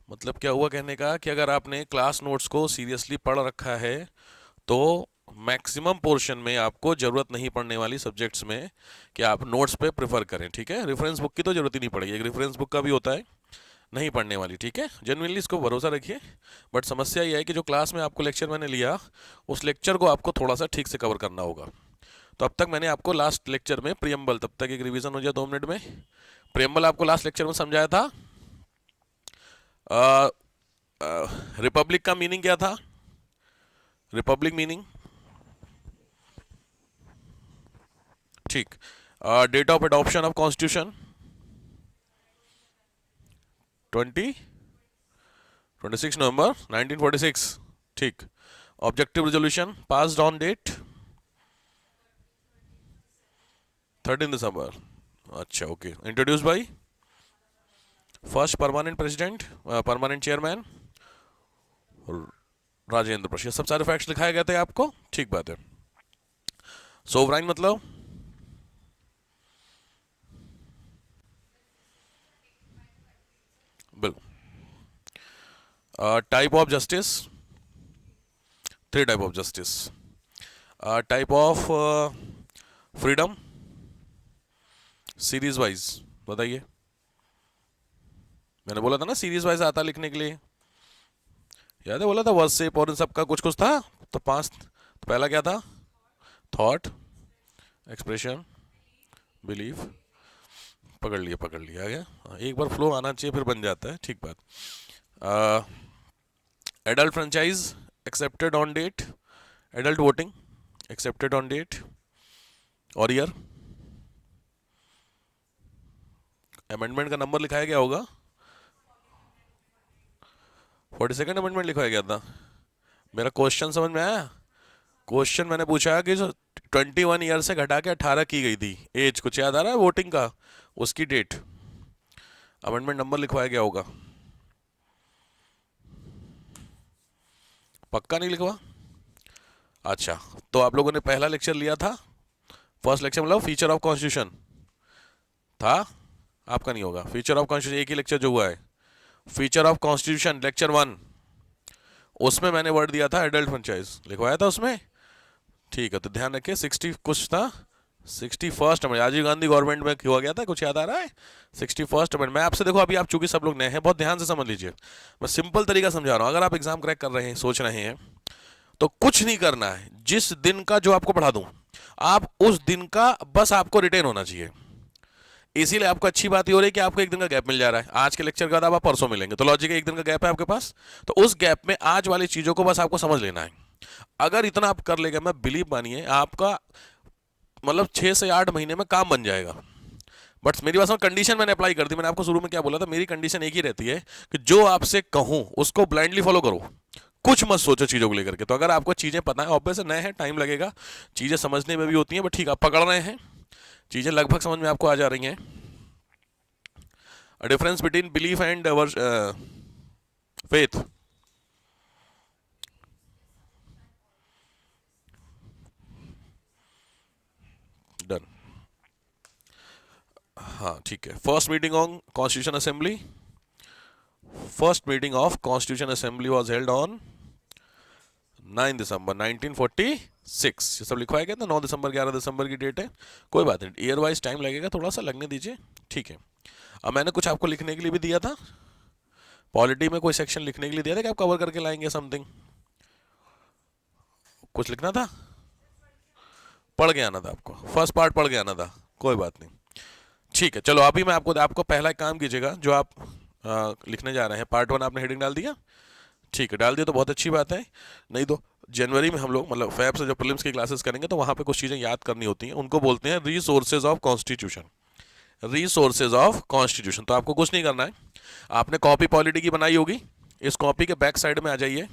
मतलब क्या हुआ कहने का कि अगर आपने क्लास नोट्स को सीरियसली पढ़ रखा है तो मैक्सिमम पोर्शन में आपको ज़रूरत नहीं पड़ने वाली सब्जेक्ट्स में कि आप नोट्स पे प्रेफर करें, ठीक है। रेफरेंस बुक की तो ज़रूरत ही नहीं पड़ेगी, एक रेफरेंस बुक का भी होता है नहीं पढ़ने वाली, ठीक है। जेनुइनली इसको भरोसा रखिए। बट समस्या ये है कि जो क्लास में आपको लेक्चर मैंने लिया उस लेक्चर को आपको थोड़ा सा ठीक से कवर करना होगा। तो अब तक मैंने आपको लास्ट लेक्चर में प्रियम्बल, तब तक एक रिवीजन हो जाए 2 मिनट में। प्रियम्बल आपको लास्ट लेक्चर में समझाया था। रिपब्लिक का मीनिंग क्या था? रिपब्लिक मीनिंग, ठीक। Date of adoption of constitution 26 November 1946, ठीक। Objective resolution passed on date 13 December, अच्छा okay. Introduce by first permanent president, permanent chairman Rajendra Prasad. सब सारे फैक्ट्स लिखाए गए थे आपको, ठीक बात है। सोवराइन मतलब bill. Type of justice, 3 type of justice. Type of freedom series wise बताइए। मैंने बोला था ना सीरीज वाइज आता लिखने के लिए, याद है? बोला था वर्शिप और इन सब का कुछ कुछ था। तो 5, तो पहला क्या था? Thought, expression, belief. पकड़ लिया आ गया। एक बार फ्लो आना चाहिए फिर बन जाता है, ठीक बात। Adult franchise accepted on date, adult voting accepted on date और ईयर। अमेंडमेंट का नंबर लिखाया गया होगा, 42nd अमेंडमेंट लिखाया गया था। मेरा क्वेश्चन समझ में आया? क्वेश्चन मैंने पूछा कि जो 21 ईयर से घटा के 18 की गई थी एज, कुछ याद आ रहा है वोटिंग का? उसकी डेट, अमेंडमेंट नंबर लिखवाया गया होगा। पक्का नहीं लिखवा? अच्छा, तो आप लोगों ने पहला लेक्चर लिया था, फर्स्ट लेक्चर मतलब फीचर ऑफ कॉन्स्टिट्यूशन था। आपका नहीं होगा फीचर ऑफ कॉन्स्टिट्यूशन, एक ही लेक्चर जो हुआ है फीचर ऑफ कॉन्स्टिट्यूशन लेक्चर 1, उसमें मैंने वर्ड दिया था एडल्ट फ्रेंचाइज, लिखवाया था उसमें, ठीक है। तो ध्यान रखिए 60 कुछ था, 61st amendment Rajiv Gandhi government में हुआ गया था, कुछ याद आ रहा है? 61st amendment. मैं आपसे, देखो अभी आप चूंकि सब लोग नए हैं, बहुत ध्यान से समझ लीजिए, मैं सिंपल तरीका समझा रहा हूँ। अगर आप एग्जाम क्रैक कर रहे हैं, सोच रहे हैं, तो कुछ नहीं करना है। जिस दिन का जो आपको पढ़ा दूं, आप उस दिन का बस आपको रिटेन होना चाहिए। इसीलिए आपको अच्छी बात ये हो रही है कि आपको एक दिन का गैप मिल जा रहा है। आज के लेक्चर के बाद आप परसों मिलेंगे, तो लॉजिक एक दिन का गैप है आपके पास। तो उस गैप में आज वाली चीजों को बस आपको समझ लेना है। अगर इतना आप कर लेंगे, मैं बिलीव मानिए आपका मतलब 6 से 8 महीने में काम बन जाएगा। बट मेरी बात में कंडीशन मैंने अप्लाई कर दी। मैंने आपको शुरू में क्या बोला था? मेरी कंडीशन एक ही रहती है कि जो आपसे कहूं उसको ब्लाइंडली फॉलो करो, कुछ मत सोचो चीज़ों को लेकर के। तो अगर आपको चीज़ें पता है, ऑब्वियस नए हैं, टाइम लगेगा, चीज़ें समझने में भी होती हैं, बट ठीक आप पकड़ रहे हैं, चीज़ें लगभग समझ में आपको आ जा रही हैं। Difference between belief and faith, done. हाँ ठीक है। First meeting on constitution assembly, first meeting of constitution assembly was held on 9 दिसंबर 1946। ये सब लिखवाया गया था। 9 दिसंबर 11 दिसंबर की डेट है, कोई बात नहीं, ईयर वाइज टाइम लगेगा, थोड़ा सा लगने दीजिए, ठीक है। अब मैंने कुछ आपको लिखने के लिए भी दिया था, पॉलिटी में कोई सेक्शन लिखने के लिए दिया था कि आप कवर करके लाएंगे समथिंग, कुछ लिखना था, पढ़ के आना था आपको, फर्स्ट पार्ट पढ़ के आना था, कोई बात नहीं, ठीक है। चलो अभी मैं आपको पहला एक काम कीजिएगा, जो आप लिखने जा रहे हैं पार्ट 1, आपने हेडिंग डाल दिया, ठीक है, डाल दिया तो बहुत अच्छी बात है। नहीं तो जनवरी में हम लोग मतलब फैब से जब प्रीलिम्स की क्लासेस करेंगे तो वहाँ पे कुछ चीज़ें याद करनी होती हैं, उनको बोलते हैं resources of constitution. Resources of constitution, तो आपको कुछ नहीं करना है, आपने कॉपी पॉलिटी की बनाई होगी, इस कॉपी के बैक साइड में आ जाइए।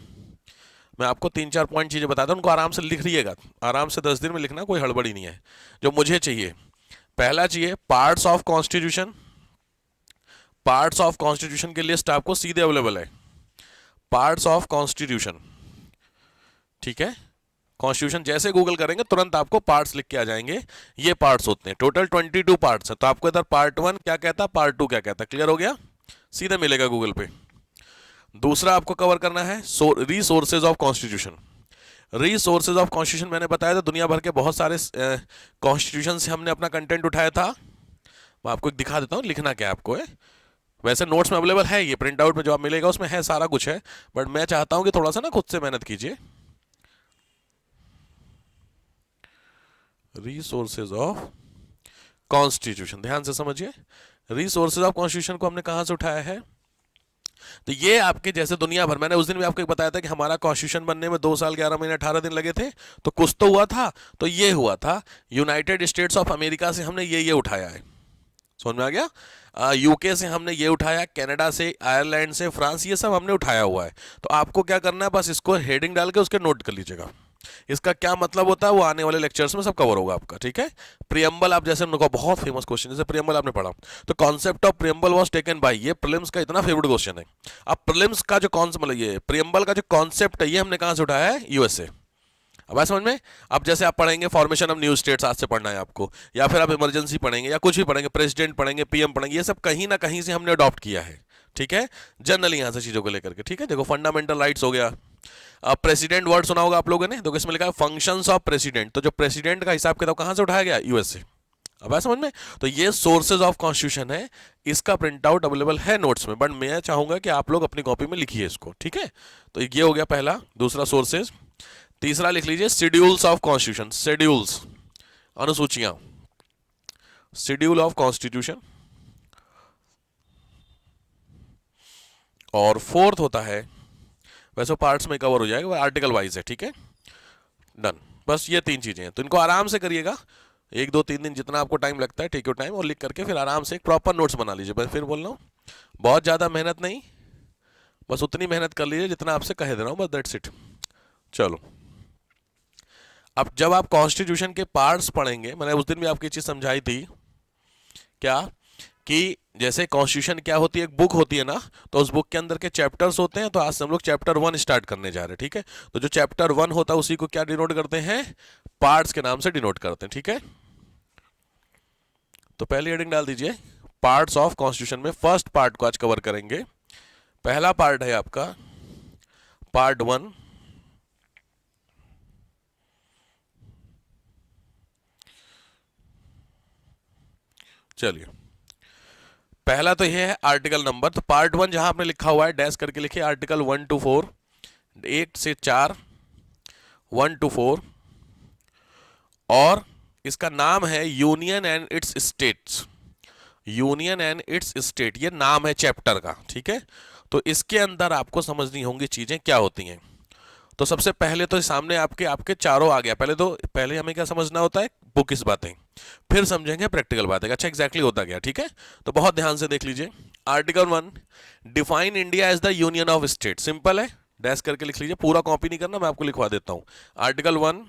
मैं आपको 3-4 पॉइंट चीज़ें बताता हूँ, उनको आराम से लिख लीजिएगा, आराम से 10 दिन में लिखना, कोई हड़बड़ी नहीं है। जो मुझे चाहिए, पहला चाहिए parts of constitution. Parts of constitution की लिस्ट आपको सीधे अवेलेबल है, पार्ट्स ऑफ कॉन्स्टिट्यूशन, ठीक है। कॉन्स्टिट्यूशन जैसे गूगल करेंगे तुरंत आपको पार्ट्स लिख के आ जाएंगे, ये पार्ट्स होते हैं, टोटल 22 पार्ट्स हैं। तो आपको इधर पार्ट 1 क्या कहता है, पार्ट 2 क्या कहता है, क्लियर हो गया, सीधे मिलेगा गूगल पे। दूसरा आपको कवर करना है resources of constitution. Resources of constitution मैंने बताया था, दुनिया भर के बहुत सारे कॉन्स्टिट्यूशन से हमने अपना कंटेंट उठाया था। मैं आपको एक दिखा देता हूँ लिखना क्या है आपको है। वैसे नोट्स में अवेलेबल है, ये प्रिंट आउट में जो आप मिलेगा उसमें है, सारा कुछ है, बट मैं चाहता हूं कि थोड़ा सा ना खुद से मेहनत कीजिए। रिसोर्सेज ऑफ कॉन्स्टिट्यूशन, ध्यान से समझिए। रिसोर्सेज ऑफ कॉन्स्टिट्यूशन को हमने कहां से उठाया है? तो ये आपके जैसे दुनिया भर, मैंने उस दिन भी आपको एक बताया था कि हमारा कॉन्स्टिट्यूशन बनने में 2 साल 11 महीने 18 दिन लगे थे, तो कुछ तो हुआ था। तो ये हुआ था यूनाइटेड स्टेट्स ऑफ अमेरिका से हमने ये उठाया है, समझ में आ गया। यूके से हमने ये उठाया, कनाडा से, आयरलैंड से, फ्रांस, ये सब हमने उठाया हुआ है। तो आपको क्या करना है, बस इसको हेडिंग डाल के उसके नोट कर लीजिएगा। इसका क्या मतलब होता है वो आने वाले लेक्चर्स में सब कवर होगा आपका, ठीक है। प्रियम्बल, आप जैसे उनको बहुत फेमस क्वेश्चन, जैसे प्रियम्बल आपने पढ़ा, तो concept of preamble was taken by, ये प्रीलिम्स का इतना फेवरेट क्वेश्चन है। अब प्रीलिम्स का जो कॉन्सेप्ट, मतलब ये प्रियम्बल का जो कॉन्सेप्ट है, ये हमने कहां से उठाया है? यूएसए। अब बात समझ में? अब जैसे आप पढ़ेंगे फॉर्मेशन ऑफ न्यू स्टेट्स, आज से पढ़ना है आपको, या फिर आप इमरजेंसी पढ़ेंगे या कुछ भी पढ़ेंगे, प्रेसिडेंट पढ़ेंगे, पीएम पढ़ेंगे, ये सब कहीं ना कहीं से हमने अडॉप्ट किया है, ठीक है, जनरली यहां से चीजों को लेकर के, ठीक है। देखो फंडामेंटल राइट्स हो गया। अब प्रेसिडेंट वर्ड सुना होगा आप लोगों ने, देखो इसमें लिखा है फंक्शंस ऑफ प्रेसिडेंट, तो जो प्रेसिडेंट का हिसाब किताब कहां से उठाया गया? यूएसए। अब है समझ में? तो ये सोर्सेज ऑफ कॉन्स्टिट्यूशन है, इसका प्रिंट आउट अवेलेबल है नोट्स में, बट मैं चाहूंगा कि आप लोग अपनी कॉपी में लिखिए इसको, ठीक है। तो ये हो गया पहला। दूसरा सोर्सेज। तीसरा लिख लीजिए शेड्यूल्स ऑफ कॉन्स्टिट्यूशन, शेड्यूल्स, अनुसूचियां, शेड्यूल ऑफ कॉन्स्टिट्यूशन। और फोर्थ होता है, वैसे पार्ट्स में कवर हो जाएगा, वह आर्टिकल वाइज है, ठीक है, डन। बस ये 3 चीजें हैं, तो इनको आराम से करिएगा, 1 2 3 दिन जितना आपको टाइम लगता है, टेक योर टाइम, और लिख करके फिर आराम से एक प्रॉपर नोट्स बना लीजिए। बस फिर बोल रहा हूँ, बहुत ज़्यादा मेहनत नहीं, बस उतनी मेहनत कर लीजिए जितना आपसे कह दे रहा हूँ, बस दैट्स इट। चलो, अब जब आप कॉन्स्टिट्यूशन के पार्ट्स पढ़ेंगे, मैंने उस दिन भी आपकी चीज़ समझाई थी, क्या कि जैसे कॉन्स्टिट्यूशन क्या होती है, एक बुक होती है ना, तो उस बुक के अंदर के चैप्टर्स होते हैं। तो आज से हम लोग चैप्टर 1 स्टार्ट करने जा रहे हैं, ठीक है। तो जो चैप्टर 1 होता है उसी को क्या डिनोट करते हैं? पार्ट्स के नाम से डिनोट करते हैं, ठीक है। तो पहली हेडिंग डाल दीजिए, पार्ट्स ऑफ कॉन्स्टिट्यूशन में फर्स्ट पार्ट को आज कवर करेंगे। पहला पार्ट है आपका पार्ट 1। चलिए, पहला तो यह है आर्टिकल नंबर। तो पार्ट 1 जहां आपने लिखा हुआ है डैश करके लिखिए, आर्टिकल 1 to 4, 1 से 4, 1 to 4, और इसका नाम है union and it's states. Union and it's state, ये नाम है चैप्टर का, ठीक है। तो इसके अंदर आपको समझनी होंगी चीजें क्या होती हैं। तो सबसे पहले तो सामने आपके आपके चारों आ गया। पहले हमें क्या समझना होता है? बुक इस बातें, फिर समझेंगे प्रैक्टिकल बातें। अच्छा, एग्जैक्टली होता गया, ठीक है। तो बहुत ध्यान से देख लीजिए। Article 1, define India as the union of state. Simple है, डैश करके लिख लीजिए, पूरा कॉपी नहीं करना, मैं आपको लिखवा देता हूं। Article 1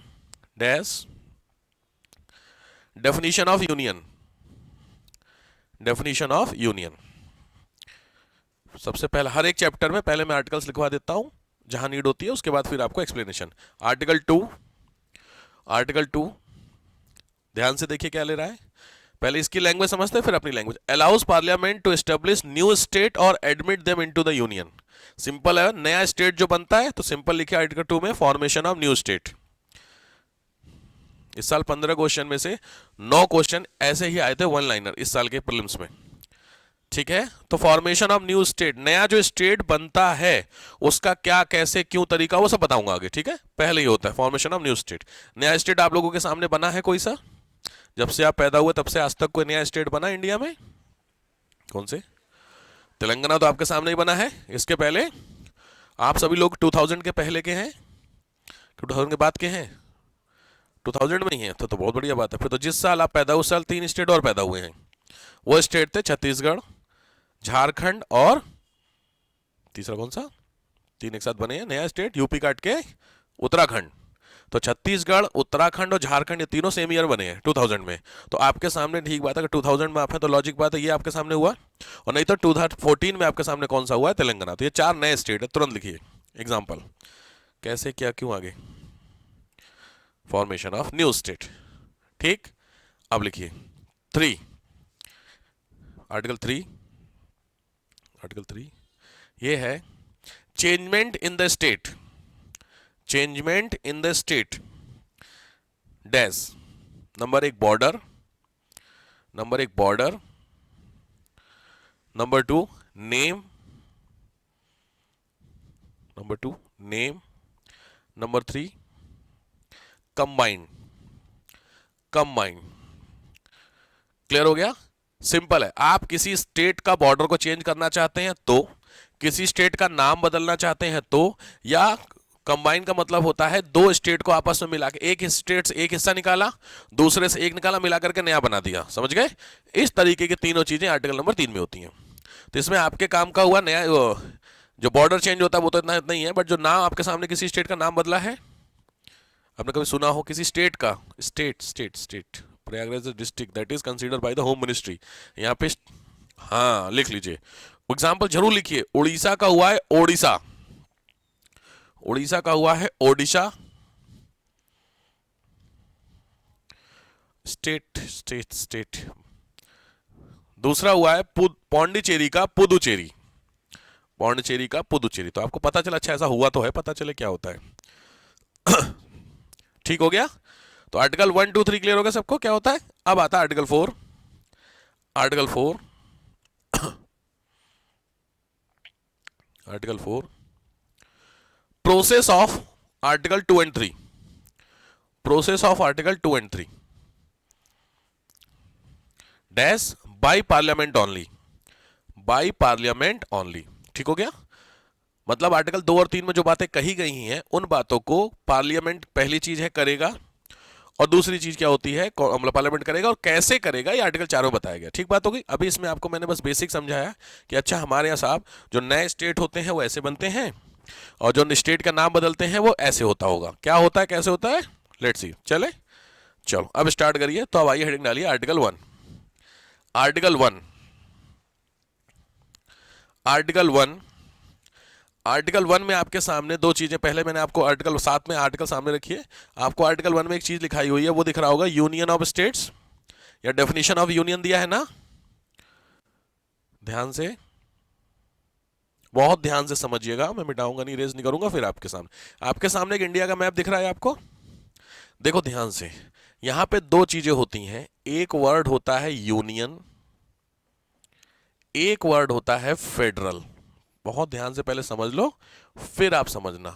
dash, definition of union, definition of union. सबसे पहले हर एक चैप्टर में पहले मैं आर्टिकल्स लिखवा देता हूं जहां नीड होती है, उसके बाद फिर आपको एक्सप्लेनेशन। आर्टिकल 2, आर्टिकल 2 ध्यान से देखिए क्या ले रहा है। पहले इसकी लैंग्वेज समझते हैं, फिर अपनी language. Allows parliament to establish new state और admit them into the union. Simple है, नया स्टेट जो बनता है तो सिंपल लिखिए आर्टिकल 2 में, फॉर्मेशन ऑफ न्यू स्टेट। इस साल 15 क्वेश्चन में से 9 क्वेश्चन ऐसे ही आए थे वन लाइनर इस साल के प्रीलिम्स में, ठीक है। तो फॉर्मेशन ऑफ न्यू स्टेट, नया जो स्टेट बनता है उसका क्या, कैसे, क्यों, तरीका, वो सब बताऊंगा आगे, ठीक है। पहले ही होता है फॉर्मेशन ऑफ न्यू स्टेट। नया स्टेट आप लोगों के सामने बना है कोई सा? जब से आप पैदा हुए तब से आज तक कोई नया स्टेट बना इंडिया में? कौन से? तेलंगाना तो आपके सामने ही बना है। इसके पहले आप सभी लोग 2000 के पहले के हैं, 2000 के बाद के हैं? 2000 में ही हैं, तो बहुत बढ़िया बात है। फिर तो जिस साल आप पैदा हुए उस साल 3 स्टेट और पैदा हुए हैं। वो स्टेट थे छत्तीसगढ़, झारखंड और तीसरा कौन सा? 3 एक साथ बने हैं नया स्टेट, यूपी काट के उत्तराखंड। तो छत्तीसगढ़, उत्तराखंड और झारखंड ये तीनों सेम ईयर बने हैं 2000 में। तो आपके सामने ठीक बात है कि 2000 में आप हैं तो लॉजिक बात है ये आपके सामने हुआ। और नहीं तो 2014 में आपके सामने कौन सा हुआ है? तेलंगाना। तो ये 4 नए स्टेट है, तुरंत लिखिए एग्जाम्पल, कैसे, क्या, क्यों, आगे। फॉर्मेशन ऑफ न्यू स्टेट, ठीक। अब लिखिए 3, आर्टिकल 3, आर्टिकल 3 ये है changement in the state, changement in the state dash, number एक बॉर्डर, नंबर एक border, number two name, number two name, number three combined, combined. Clear हो गया? सिंपल है। आप किसी स्टेट का बॉर्डर को चेंज करना चाहते हैं तो, किसी स्टेट का नाम बदलना चाहते हैं तो, या कंबाइन का मतलब होता है दो स्टेट को आपस में मिला के, एक स्टेट से एक हिस्सा निकाला, दूसरे से एक निकाला, मिला करके नया बना दिया। समझ गए? इस तरीके की तीनों चीजें आर्टिकल नंबर 3 में होती हैं। तो इसमें आपके काम का हुआ नया, जो बॉर्डर चेंज होता है वो तो इतना इतना ही है, बट जो नाम आपके सामने किसी स्टेट का नाम बदला है, आपने कभी सुना हो किसी स्टेट का, state state state, Prayagraj district that is considered by the home ministry, यहाँ पे हाँ लिख लीजिए, एग्जाम्पल जरूर लिखिए। उड़ीसा का हुआ है ओडिशा, उड़ीसा का हुआ है ओडिशा, स्टेट स्टेट स्टेट। दूसरा हुआ है पौंडीचेरी का पुदुचेरी, पौंडीचेरी का पुदुचेरी। तो आपको पता चला, अच्छा ऐसा हुआ तो है, पता चले क्या होता है। ठीक हो गया? तो आर्टिकल 1 2 3 क्लियर हो गया सबको क्या होता है? अब आता है article 4, article 4, article 4, process of article 2 and 3, process of article 2 and 3 dash by parliament only, by parliament only. ठीक हो गया? मतलब आर्टिकल 2 और 3 में जो बातें कही गई हैं उन बातों को पार्लियामेंट पहली चीज है करेगा, और दूसरी चीज क्या होती है, मतलब पार्लियामेंट करेगा, और कैसे करेगा ये आर्टिकल 4 में बताया गया। ठीक बात हो गई? अभी इसमें आपको मैंने बस बेसिक समझाया कि अच्छा हमारे यहाँ साहब जो नए स्टेट होते हैं वो ऐसे बनते हैं, और जो स्टेट का नाम बदलते हैं वो ऐसे होता होगा। क्या होता है, कैसे होता है, लेट्स सी। चले चलो अब स्टार्ट करिए। तो अब आइए हेडिंग डालिए आर्टिकल 1, आर्टिकल 1, आर्टिकल 1, आर्टिकल 1 में आपके सामने दो चीजें, पहले मैंने आपको आर्टिकल 7 में आर्टिकल सामने रखिए, आपको आर्टिकल 1 में एक चीज लिखाई हुई है, वो दिख रहा होगा यूनियन ऑफ स्टेट्स, या डेफिनेशन ऑफ यूनियन दिया है ना, ध्यान से, बहुत ध्यान से समझिएगा, मैं मिटाऊंगा नहीं, रेज नहीं करूंगा फिर आपके सामने एक इंडिया का मैप दिख रहा है आपको, देखो ध्यान से। यहां पे दो चीजें होती हैं, एक वर्ड होता है यूनियन, एक वर्ड होता है फेडरल। बहुत ध्यान से पहले समझ लो फिर आप समझना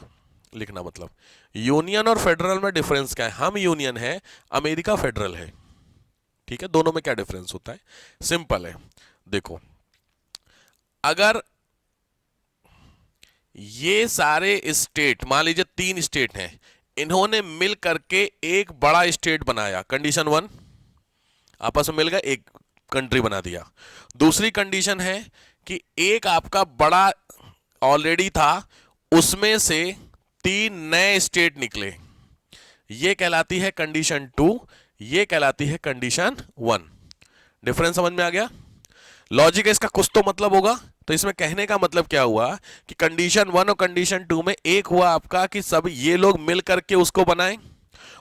लिखना। मतलब यूनियन और फेडरल में डिफरेंस क्या है? हम यूनियन है, अमेरिका फेडरल है। ठीक है? दोनों में क्या डिफरेंस होता है? सिंपल है, देखो अगर ये सारे स्टेट, मान लीजिए 3 स्टेट हैं, इन्होंने मिल करके एक बड़ा स्टेट बनाया, कंडीशन 1, आपस में मिल गए एक कंट्री बना दिया। दूसरी कंडीशन है कि एक आपका बड़ा ऑलरेडी था, उसमें से 3 नए स्टेट निकले, ये कहलाती है कंडीशन 2, ये कहलाती है कंडीशन 1। डिफरेंस समझ में आ गया? लॉजिक है इसका, कुछ तो मतलब होगा। तो इसमें कहने का मतलब क्या हुआ कि कंडीशन 1 और कंडीशन 2 में एक हुआ आपका कि सब ये लोग मिल करके उसको बनाएं,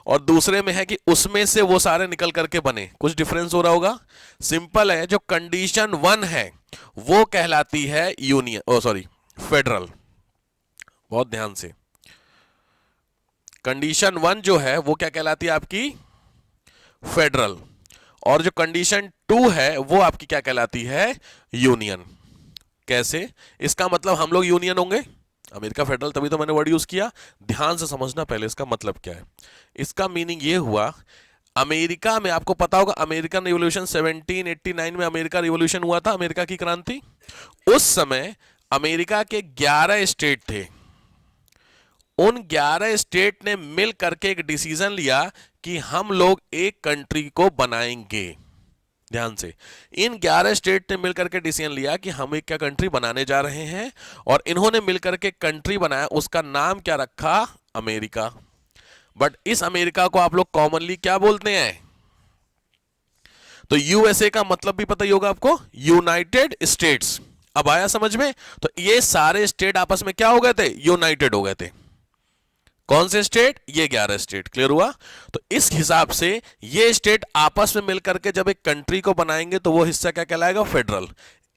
और दूसरे में है कि उसमें से वो सारे निकल करके बने। कुछ डिफरेंस हो रहा होगा? सिंपल है, जो कंडीशन 1 है वो कहलाती है यूनियन, ओ सॉरी फेडरल। बहुत ध्यान से, कंडीशन 1 जो है वो क्या कहलाती है आपकी? फेडरल। और जो कंडीशन 2 है वो आपकी क्या कहलाती है? यूनियन। कैसे? इसका मतलब हम लोग यूनियन होंगे, अमेरिका फेडरल, तभी तो मैंने वर्ड यूज किया। ध्यान से समझना पहले इसका मतलब क्या है। इसका मीनिंग ये हुआ, अमेरिका में आपको पता होगा अमेरिकन रिवॉल्यूशन 1789 में अमेरिका रिवॉल्यूशन हुआ था, अमेरिका की क्रांति। उस समय अमेरिका के 11 स्टेट थे, उन 11 स्टेट ने मिल करके एक डिसीजन लिया कि हम लोग एक कंट्री को बनाएंगे। ध्यान से, इन 11 स्टेट ने मिलकर के डिसीजन लिया कि हम एक क्या कंट्री बनाने जा रहे हैं, और इन्होंने मिलकर के कंट्री बनाया, उसका नाम क्या रखा? अमेरिका। बट इस अमेरिका को आप लोग कॉमनली क्या बोलते हैं? तो यूएसए का मतलब भी पता ही होगा आपको, यूनाइटेड स्टेट्स। अब आया समझ में? तो ये सारे स्टेट आपस में क्या हो गए थे? यूनाइटेड हो गए थे। कौन से स्टेट? ये 11 स्टेट। क्लियर हुआ? तो इस हिसाब से ये स्टेट आपस में मिलकर के जब एक कंट्री को बनाएंगे तो वो हिस्सा क्या कहलाएगा? फेडरल।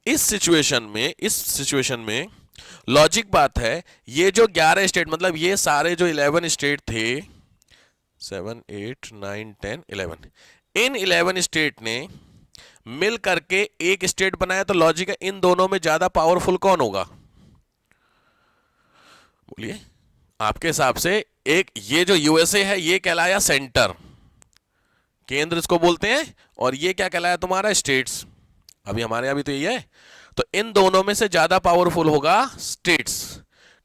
इस सिचुएशन में लॉजिक बात है, ये जो 11 स्टेट मतलब ये सारे जो 11 स्टेट थे, 7 8 9 10 11, इन 11 स्टेट ने मिल करके एक स्टेट बनाया, तो लॉजिक है इन दोनों में ज्यादा पावरफुल कौन होगा? बोलिए आपके हिसाब से। एक ये जो यूएसए है ये कहलाया सेंटर, केंद्र इसको बोलते हैं, और ये क्या कहलाया तुम्हारा? स्टेट्स। अभी हमारे यहां भी तो यही है। तो इन दोनों में से ज्यादा पावरफुल होगा स्टेट्स।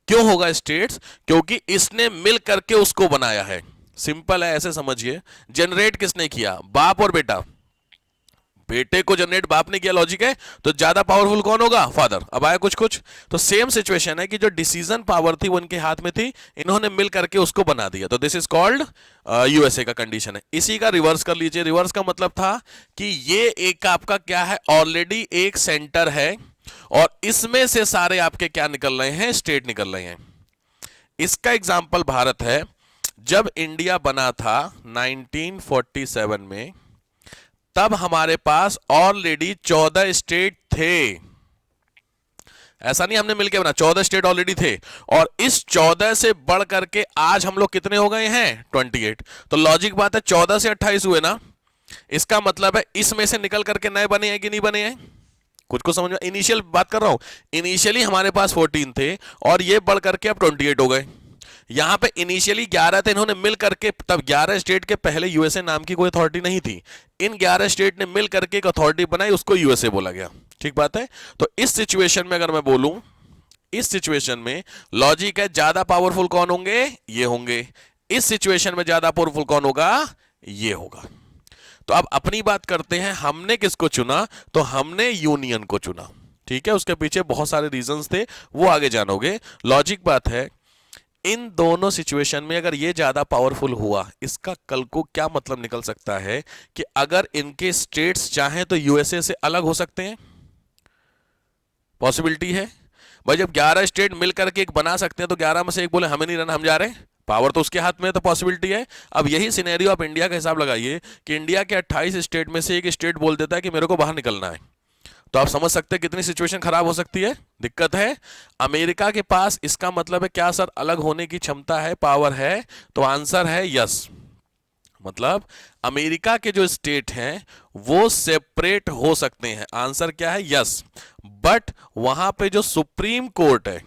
क्यों होगा स्टेट्स? क्योंकि इसने मिल करके उसको बनाया है। सिंपल है, ऐसे समझिए। जनरेट किसने किया? बाप और बेटा। बेटे को जनरेट बाप ने किया, लॉजिक है, तो ज्यादा पावरफुल कौन होगा? फादर। अब आया कुछ कुछ। तो सेम सिचुएशन है कि जो डिसीजन पावर थी वो इनके हाथ में थी, इन्होंने मिल करके उसको बना दिया, तो दिस इज कॉल्ड यूएसए का कंडीशन है। इसी का रिवर्स कर लीजिए। रिवर्स का मतलब था कि ये एक आपका क्या है? ऑलरेडी एक सेंटर है, और इसमें से सारे आपके क्या निकल रहे हैं? स्टेट निकल रहे हैं। इसका एग्जाम्पल भारत है। जब इंडिया बना था 1947 में, तब हमारे पास ऑलरेडी 14 स्टेट थे। ऐसा नहीं हमने मिलकर बना, 14 स्टेट ऑलरेडी थे, और इस 14 से बढ़ करके आज हम लोग कितने हो गए हैं? 28। तो लॉजिक बात है, 14 से 28 हुए ना, इसका मतलब है इसमें से निकल करके नए बने हैं कि नहीं बने हैं? कुछ को समझ में? इनिशियल बात कर रहा हूं। इनिशियली हमारे पास 14 थे, और ये बढ़ करके अब 28 हो गए। यहां पे इनिशियली 11 थे, इन्होंने मिल करके, तब 11 स्टेट के पहले यूएसए नाम की कोई अथॉरिटी नहीं थी, इन 11 स्टेट ने मिल करके एक अथॉरिटी बनाई, उसको यूएसए बोला गया। ठीक बात है। तो इस सिचुएशन में अगर मैं बोलूं, इस सिचुएशन में लॉजिक है ज्यादा पावरफुल कौन होंगे? ये होंगे। इस सिचुएशन में ज्यादा पावरफुल कौन होगा? ये होगा। तो अब अपनी बात करते हैं, हमने किसको चुना? तो हमने यूनियन को चुना। ठीक है, उसके पीछे बहुत सारे रीजंस थे, वो आगे जानोगे। लॉजिक बात है, इन दोनों सिचुएशन में अगर ये ज्यादा पावरफुल हुआ, इसका कल को क्या मतलब निकल सकता है कि अगर इनके स्टेट्स चाहें तो यूएसए से अलग हो सकते हैं। पॉसिबिलिटी है भाई। जब 11 स्टेट मिलकर के एक बना सकते हैं, तो 11 में से एक बोले हमें नहीं रहना, हम जा रहे हैं, पावर तो उसके हाथ में है, तो पॉसिबिलिटी है। अब यही सिनेरियो आप इंडिया का हिसाब लगाइए कि इंडिया के 28 स्टेट में से एक स्टेट बोल देता है कि मेरे को बाहर निकलना है, तो आप समझ सकते हैं कितनी सिचुएशन खराब हो सकती है। दिक्कत है। अमेरिका के पास इसका मतलब है क्या सर? अलग होने की क्षमता है, पावर है? तो आंसर है यस। मतलब अमेरिका के जो स्टेट हैं वो सेपरेट हो सकते हैं। आंसर क्या है? यस। बट वहां पे जो सुप्रीम कोर्ट है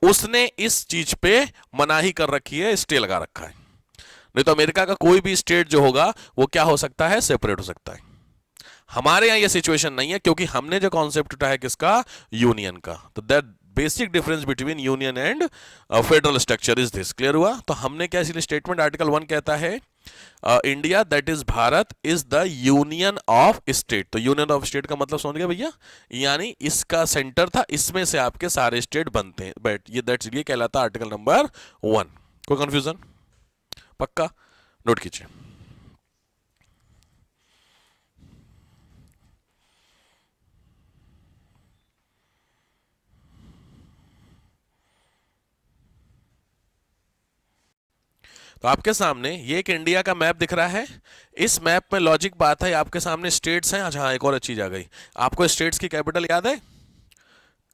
उसने इस चीज पे मनाही कर रखी है, स्टे लगा रखा है। नहीं तो अमेरिका का कोई भी स्टेट जो होगा वो क्या हो सकता है? सेपरेट हो सकता है। हमारे यहां ये सिचुएशन नहीं है, क्योंकि हमने जो कॉन्सेप्ट उठाया किसका? यूनियन का। तो that basic difference between union and federal structure is this. Clear हुआ? तो हमने क्या इसलिए स्टेटमेंट आर्टिकल 1 कहता है India that is Bharat is the union of state. तो यूनियन ऑफ स्टेट का मतलब समझ गया भैया? यानी इसका सेंटर था, इसमें से आपके सारे स्टेट बनते हैं। बट ये दैट्स ये कहलाता आर्टिकल नंबर 1। कोई कंफ्यूजन? पक्का नोट कीजिए। तो आपके सामने ये एक इंडिया का मैप दिख रहा है। इस मैप में लॉजिक बात है, आपके सामने स्टेट्स हैं। अच्छा, एक और चीज आ गई। आपको स्टेट्स की कैपिटल याद है?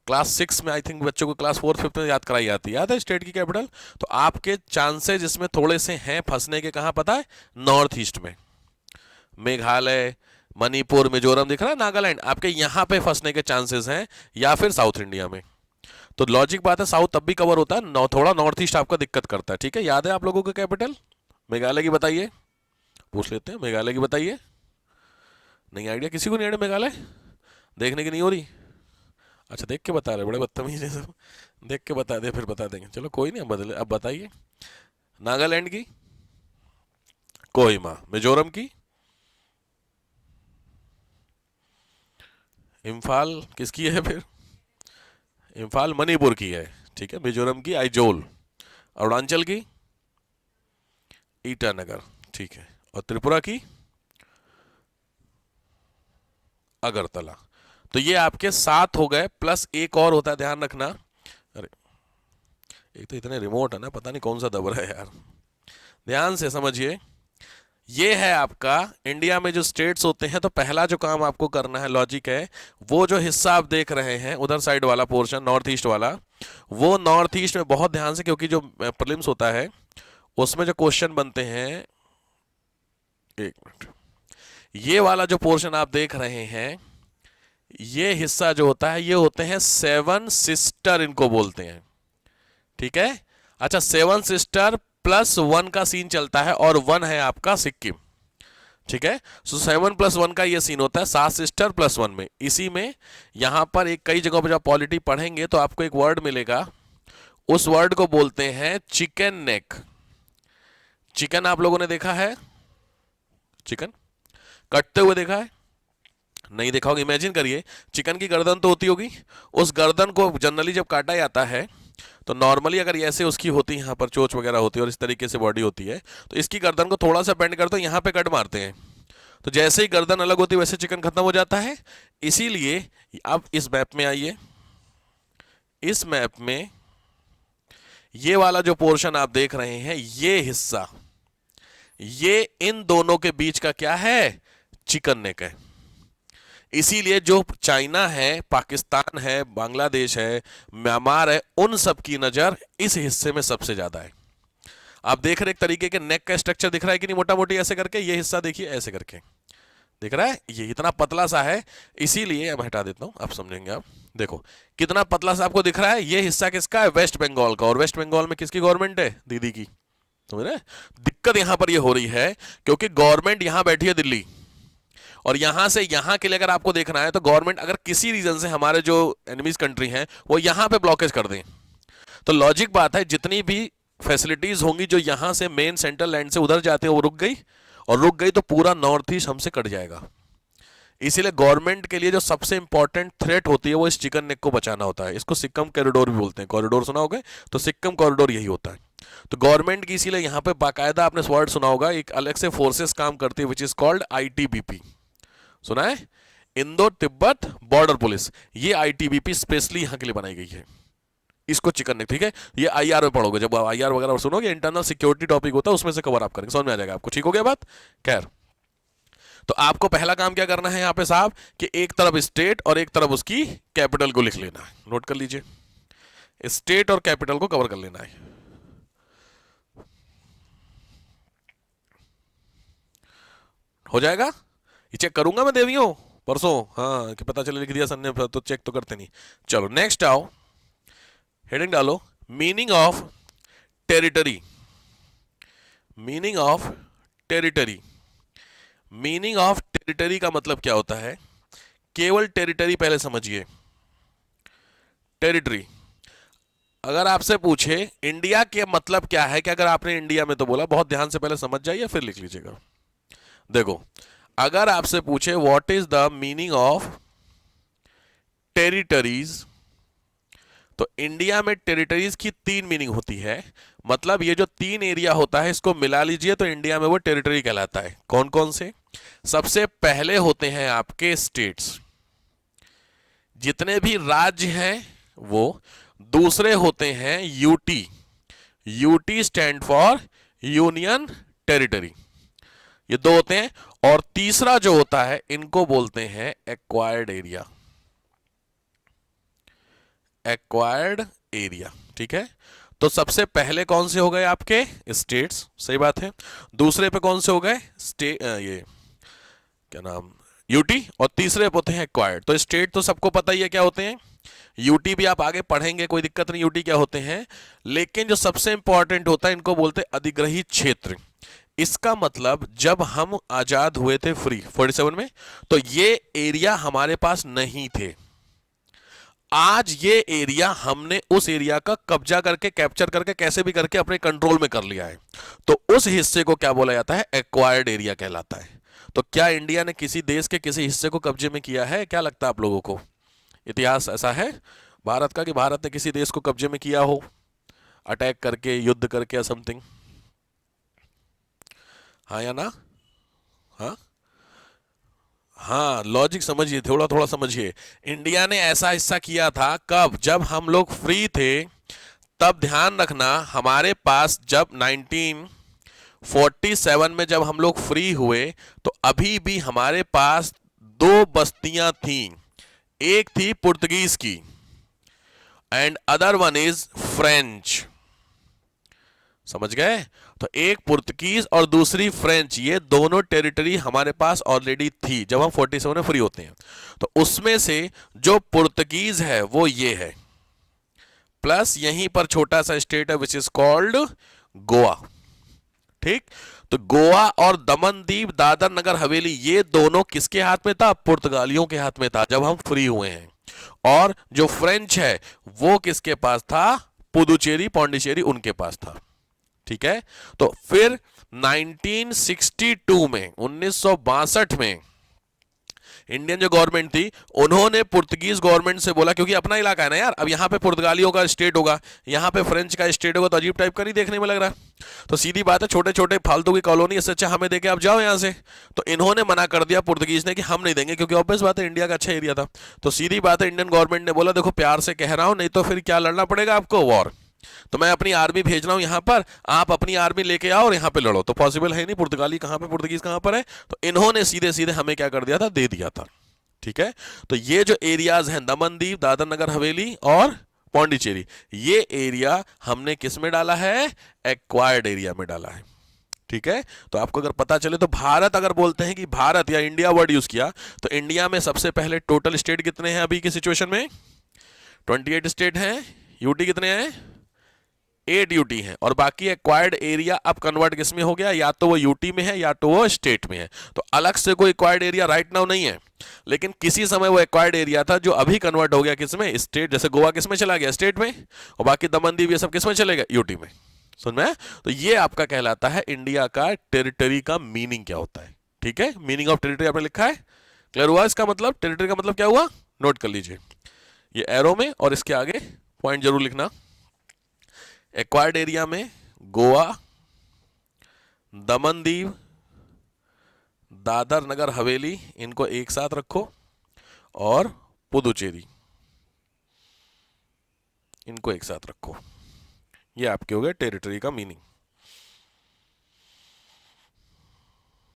क्लास 6 में आई थिंक बच्चों को क्लास 4 5 में याद कराई जाती है। याद है स्टेट की कैपिटल? तो आपके चांसेस इसमें थोड़े से हैं फंसने के। कहां पता है? नॉर्थ ईस्ट में। मेघालय, मणिपुर, मिजोरम दिख रहा है, नागालैंड, आपके यहां पे फंसने के चांसेस हैं, या फिर साउथ इंडिया में। तो लॉजिक बात है, साउथ तब भी कवर होता है, थोड़ा नॉर्थ ईस्ट आपका दिक्कत करता है। ठीक है, याद है आप लोगों को कैपिटल? मेघालय की बताइए, पूछ लेते हैं। मेघालय की बताइए। नहीं आइडिया किसी को? नहीं आइडिया मेघालय? देखने की नहीं हो रही? अच्छा, देख के बता रहे, बड़े बदतमीज है सब। देख के बता दे फिर बता देंगे, चलो कोई नहीं, अब बदले। अब बताइए। नागालैंड की? कोहिमा। मिजोरम की? इम्फाल किसकी है फिर? इम्फाल मणिपुर की है। ठीक है। मिजोरम की आइजोल। अरुणाचल की? ईटानगर। ठीक है। और त्रिपुरा की? अगरतला। तो ये आपके 7 हो गए, प्लस एक और होता है, ध्यान रखना। अरे एक तो इतने रिमोट है ना, पता नहीं कौन सा दब रहा है यार। ध्यान से समझिए। ये है आपका इंडिया में जो स्टेट्स होते हैं, तो पहला जो काम आपको करना है, लॉजिक है, वो जो हिस्सा आप देख रहे हैं उधर साइड वाला पोर्शन, नॉर्थ ईस्ट वाला, वो नॉर्थ ईस्ट में बहुत ध्यान से, क्योंकि जो प्रीलिम्स होता है उसमें जो क्वेश्चन बनते हैं, एक मिनट, ये वाला जो पोर्शन आप देख रहे हैं, ये हिस्सा जो होता है, ये होते हैं सेवन सिस्टर, इनको बोलते हैं, ठीक है। अच्छा, सेवन सिस्टर प्लस वन का सीन चलता है, और वन है आपका सिक्किम, ठीक है। सो 7+1 का ये सीन होता है, 7 सिस्टर प्लस 1 में। इसी में यहां पर एक कई जगहों पर जब पॉलिटी पढ़ेंगे तो आपको एक वर्ड मिलेगा, उस वर्ड को बोलते हैं चिकन नेक। चिकन आप लोगों ने देखा है, चिकन कटते हुए देखा है? नहीं देखा होगा। इमेजिन करिए, चिकन की गर्दन तो होती होगी, उस गर्दन को जनरली जब काटा जाता है तो नॉर्मली अगर ऐसे उसकी होती है, यहाँ पर चोंच वगैरह होती है और इस तरीके से बॉडी होती है, तो इसकी गर्दन को थोड़ा सा बेंड करते हो, यहाँ पे कट मारते हैं, तो जैसे ही गर्दन अलग होती है वैसे चिकन खत्म हो जाता है। इसीलिए अब इस मैप में आइए, इस मैप में ये वाला जो पोर्शन आप देख रहे हैं, ये हिस्सा, ये इन दोनों के बीच का क्या है? चिकन नेक है। इसीलिए जो चाइना है, पाकिस्तान है, बांग्लादेश है, म्यांमार है, उन सब की नजर इस हिस्से में सबसे ज्यादा है। आप देख रहे एक तरीके के नेक का स्ट्रक्चर दिख रहा है कि नहीं, मोटा मोटी ऐसे करके, ये हिस्सा देखिए ऐसे करके दिख रहा है, ये इतना पतला सा है, इसीलिए अब हटा देता हूं, आप समझेंगे। आप देखो कितना पतला सा आपको दिख रहा है। ये हिस्सा किसका है? वेस्ट बंगाल का। और वेस्ट बंगाल में किसकी गवर्नमेंट है? दीदी की। समझ रहे? दिक्कत यहां पर ये हो रही है क्योंकि गवर्नमेंट यहां बैठी है दिल्ली, और यहां से यहां के लिए अगर आपको देखना है तो गवर्नमेंट अगर किसी रीजन से हमारे जो एनिमीज कंट्री हैं वो यहां पे ब्लॉकेज कर दें, तो लॉजिक बात है जितनी भी फैसिलिटीज होंगी जो यहां से मेन सेंट्रल लैंड से उधर जाते हैं वो रुक गई, और रुक गई तो पूरा नॉर्थ ईस्ट हमसे कट जाएगा। इसीलिए गवर्नमेंट के लिए जो सबसे इंपॉर्टेंट थ्रेट होती है वो इस चिकन नेक को बचाना होता है। इसको सिक्कम कॉरिडोर भी बोलते हैं। कॉरिडोर सुना होगा? तो सिक्कम कॉरिडोर यही होता है। तो गवर्नमेंट की इसीलिए यहां पे बाकायदा आपने वर्ड सुना होगा, एक अलग से फोर्सेस काम करती है विच इज कॉल्ड आईटीबीपी। सुना है? Indo Tibet border police. ये आईटीबीपी स्पेशली यहां के लिए बनाई गई है। इसको चिकन नेक, ठीक है, ये आईआर में पढ़ोगे, जब आईआर वगैरह सुनोगे, इंटरनल सिक्योरिटी टॉपिक होता है, उसमें से कवर आप करेंगे, समझ में आ जाएगा आपको। ठीक हो गया बात? खैर, तो आपको पहला काम क्या करना है यहां पे साहब, कि एक तरफ स्टेट और एक तरफ उसकी कैपिटल को लिख लेना है। नोट कर लीजिए, स्टेट और कैपिटल को कवर कर लेना है। हो जाएगा? ये चेक करूंगा मैं देवियों परसों, हाँ, कि पता चले लिख दिया सर ने, तो चेक तो करते नहीं। चलो नेक्स्ट आओ, हेडिंग डालो, meaning of territory. Meaning of territory. Meaning of territory का मतलब क्या होता है? केवल टेरिटरी पहले समझिए। टेरिटरी, अगर आपसे पूछे इंडिया के मतलब क्या है, कि अगर आपने इंडिया में तो बोला, बहुत ध्यान से पहले समझ जाइए फिर लिख लीजिएगा। देखो, अगर आपसे पूछे what is the meaning of territories, तो इंडिया में टेरिटरीज की 3 मीनिंग होती है। मतलब ये जो 3 एरिया होता है इसको मिला लीजिए तो इंडिया में वो टेरिटरी कहलाता है। कौन कौन से? सबसे पहले होते हैं आपके स्टेट्स, जितने भी राज्य हैं वो। दूसरे होते हैं UT. UT stand for union territory, ये 2 होते हैं। और तीसरा जो होता है इनको बोलते हैं एक्वायर्ड एरिया। एक्वायर्ड एरिया, ठीक है। तो सबसे पहले कौन से हो गए आपके? स्टेट्स, सही बात है। दूसरे पे कौन से हो गए? ये क्या नाम, यूटी। और तीसरे होते हैं एक्वायर्ड। तो स्टेट तो सबको पता ही है क्या होते हैं, यूटी भी आप आगे पढ़ेंगे, कोई दिक्कत नहीं, यूटी क्या होते हैं। लेकिन जो सबसे इंपॉर्टेंट होता है इनको बोलते हैं अधिग्रहित क्षेत्र। इसका मतलब जब हम आजाद हुए थे फ्री 47 में, तो ये एरिया हमारे पास नहीं थे। आज ये एरिया हमने उस एरिया का कब्जा करके, कैप्चर करके, कैसे भी करके अपने कंट्रोल में कर लिया है। तो उस हिस्से को क्या बोला जाता है? एक्वायर्ड एरिया कहलाता है। तो क्या इंडिया ने किसी देश के किसी हिस्से को कब्जे में किया है? क्या लगता है आप लोगों को? इतिहास ऐसा है भारत का कि भारत ने किसी देश को कब्जे में किया हो, अटैक करके, युद्ध करके या समथिंग? हाँ या ना? हाँ हाँ, लॉजिक समझिए, थोड़ा थोड़ा समझिए। इंडिया ने ऐसा हिस्सा किया था कब? जब हम लोग फ्री थे। तब ध्यान रखना, हमारे पास जब 47 में जब हम लोग फ्री हुए तो अभी भी हमारे पास दो बस्तियां थीं, एक थी पुर्तगीज की and other one is French. समझ गए? तो एक पुर्तगीज और दूसरी फ्रेंच, ये दोनों टेरिटरी हमारे पास ऑलरेडी थी जब हम 47 में फ्री होते हैं। तो उसमें से जो पुर्तगीज है वो ये है, प्लस यहीं पर छोटा सा स्टेट है विच इज कॉल्ड गोवा। ठीक, तो गोवा और दमन दीव, दादर नगर हवेली, ये दोनों किसके हाथ में था? पुर्तगालियों के हाथ में था जब हम फ्री हुए हैं। और जो फ्रेंच है वो किसके पास था? पुदुचेरी, पौंडीचेरी उनके पास था। ठीक है, तो फिर 1962 में, 1962 में इंडियन जो गवर्नमेंट थी उन्होंने पुर्तगीज गवर्नमेंट से बोला, क्योंकि अपना इलाका है ना यार, अब यहां पे पुर्तगालियों का स्टेट होगा, यहां पे फ्रेंच का स्टेट होगा, तो अजीब टाइप का नहीं देखने में लग रहा? तो सीधी बात है, छोटे छोटे फालतू की कॉलोनी, इससे अच्छा हमें देके आप जाओ यहां से। तो इन्होंने मना कर दिया पुर्तगीज ने कि हम नहीं देंगे, क्योंकि ऑब्वियस बात है इंडिया का अच्छा एरिया था। तो सीधी बात है, इंडियन गवर्नमेंट ने बोला देखो प्यार से कह रहा हूं, नहीं तो फिर क्या लड़ना पड़ेगा आपको, वॉर। तो मैं अपनी आर्मी भेज रहा हूं यहां पर, आप अपनी आर्मी लेके आओ और यहां पे लड़ो। तो पॉसिबल है नहीं, पुर्तगाली कहां पे, पुर्तगीज कहां पर है? तो इन्होंने सीधे सीधे हमें क्या कर दिया था? दे दिया था। ठीक है, तो ये जो एरियाज हैं, दमन दीव, दादर नगर हवेली और पौंडीचेरी, ये एरिया हमने किस में डाला है? एक्वायर्ड एरिया में डाला है। ठीक है, तो आपको अगर पता चले तो भारत, अगर बोलते हैं कि भारत या इंडिया वर्ड यूज किया, तो इंडिया में सबसे पहले टोटल स्टेट कितने हैं अभी की सिचुएशन में? 28 स्टेट हैं। यूटी कितने हैं? 8 यूटी है, और बाकी एक्वायर्ड एरिया अब कन्वर्ट किस में हो गया? या तो वो यूटी में है या तो वो स्टेट में है। तो अलग से कोई एक्वायर्ड एरिया राइट नाउ नहीं है, लेकिन किसी समय वो एक्वायर्ड एरिया था जो अभी कन्वर्ट हो गया किस में? स्टेट। जैसे गोवा किस में चला गया? स्टेट में। और बाकी दमन दीव ये सब किस में चले गए? यूटी में। सुन में? तो ये आपका कहलाता है इंडिया का टेरिटरी का मीनिंग क्या होता है। ठीक है, मीनिंग ऑफ टेरिटरी आपने लिखा है, क्लियर हुआ? इसका मतलब टेरिटरी का मतलब क्या हुआ, नोट कर लीजिए ये एरो में, और इसके आगे पॉइंट जरूर लिखना। एक्वायर्ड एरिया में गोवा, दमन दीव, दादर नगर हवेली, इनको एक साथ रखो, और पुदुचेरी, इनको एक साथ रखो। ये आपके हो गए टेरिटरी का मीनिंग।